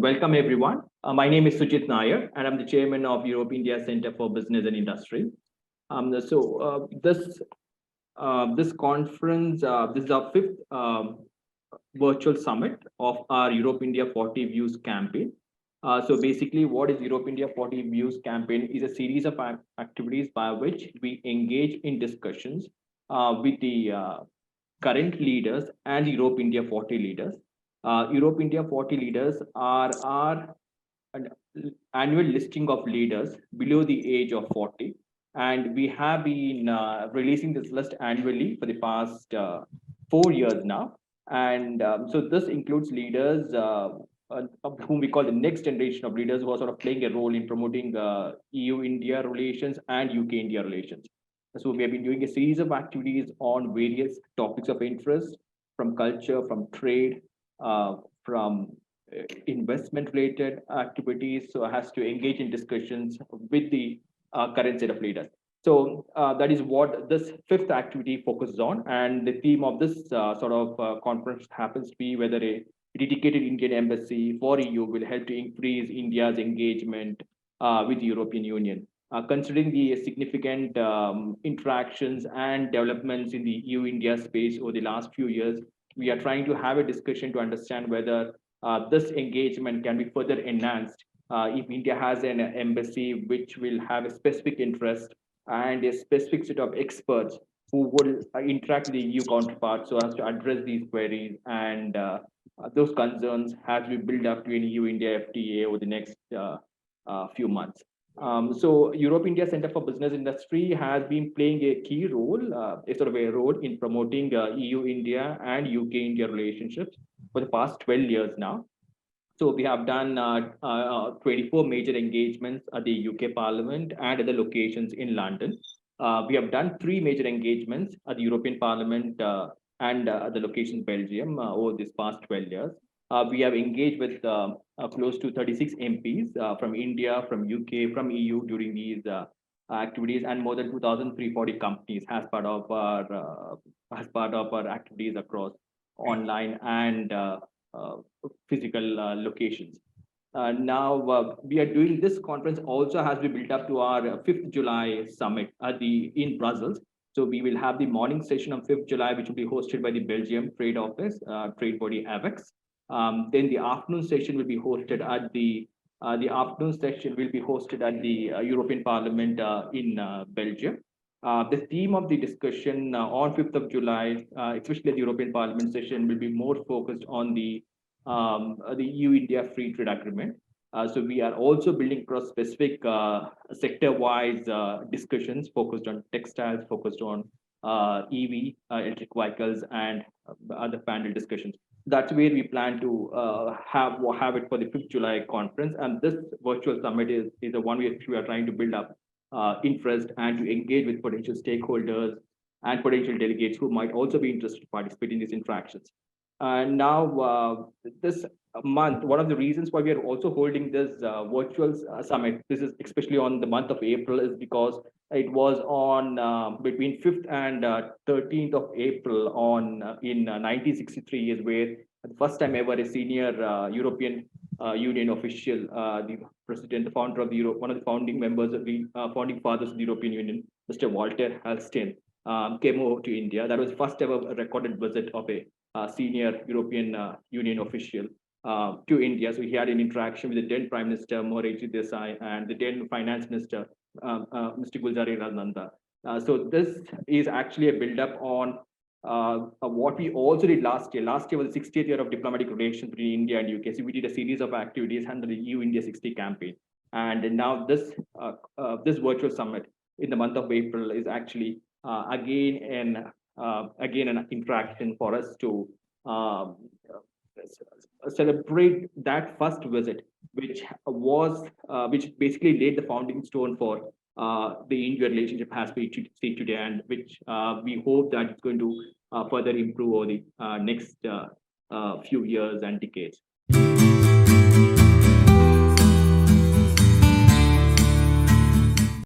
welcome everyone. My name is Sujit Nair, and I'm the chairman of Europe India Center for Business and Industry. This conference, this is our fifth virtual summit of our Europe India 40 Views campaign. So basically, what is Europe India 40 Views campaign is a series of activities by which we engage in discussions with the current leaders and Europe India 40 leaders. Europe India 40 leaders are our annual listing of leaders below the age of 40. And we have been releasing this list annually for the past 4 years now. And so this includes leaders whom we call the next generation of leaders who are sort of playing a role in promoting EU-India relations and UK-India relations. So we have been doing a series of activities on various topics of interest, from culture, from trade, from investment related activities. So it has to engage in discussions with the current set of leaders. So that is what this fifth activity focuses on. And the theme of this conference happens to be whether a dedicated Indian embassy for EU will help to increase India's engagement with the European Union. Considering the significant interactions and developments in the EU-India space over the last few years, we are trying to have a discussion to understand whether this engagement can be further enhanced if India has an embassy which will have a specific interest and a specific set of experts who will interact with the EU counterparts so as to address these queries and those concerns as we build up to an EU-India FTA over the next few months. So Europe India Center for Business Industry has been playing a key role, a role in promoting EU-India and UK-India relationships for the past 12 years now. So we have done 24 major engagements at the UK Parliament and other locations in London. We have done 3 major engagements at the European Parliament and the locations Belgium over this past 12 years. We have engaged with close to 36 MPs from India, from UK, from EU during these activities, and more than 2,340 companies as part of our activities across online and physical locations. Now we are doing this conference also has been built up to our 5th July summit in Brussels. So we will have the morning session on 5th July, which will be hosted by the Belgium Trade Office, trade body AVEX. Then the afternoon session will be hosted at the European Parliament in Belgium. The theme of the discussion on 5th of July, especially the European Parliament session, will be more focused on the EU-India Free Trade Agreement. So we are also building across specific sector-wise discussions focused on textiles, focused on EV, electric vehicles, and other panel discussions. That's where we plan to have it for the 5th July conference. And this virtual summit is the one which we are trying to build up interest and to engage with potential stakeholders and potential delegates who might also be interested to participate in these interactions. Now, this month, one of the reasons why we are also holding this virtual summit, this is especially on the month of April, is because it was on between 5th and 13th of April in 1963 is where the first time ever a senior European Union official, the president, the founder of the one of the founding members of the founding fathers of the European Union, Mr. Walter Hallstein, came over to India. That was first ever recorded visit of a senior European Union official to India. So he had an interaction with the then Prime Minister Morarji Desai and the then Finance Minister Mr. Gulzarilal Nanda. So this is actually a build-up on what we also did last year. Last year was the 60th year of diplomatic relations between India and UK. So we did a series of activities under the EU-India 60 campaign. And now this virtual summit in the month of April is actually again an interaction for us to celebrate that first visit, which basically laid the founding stone for the India relationship as we see today, and which we hope that it's going to further improve over the next few years and decades.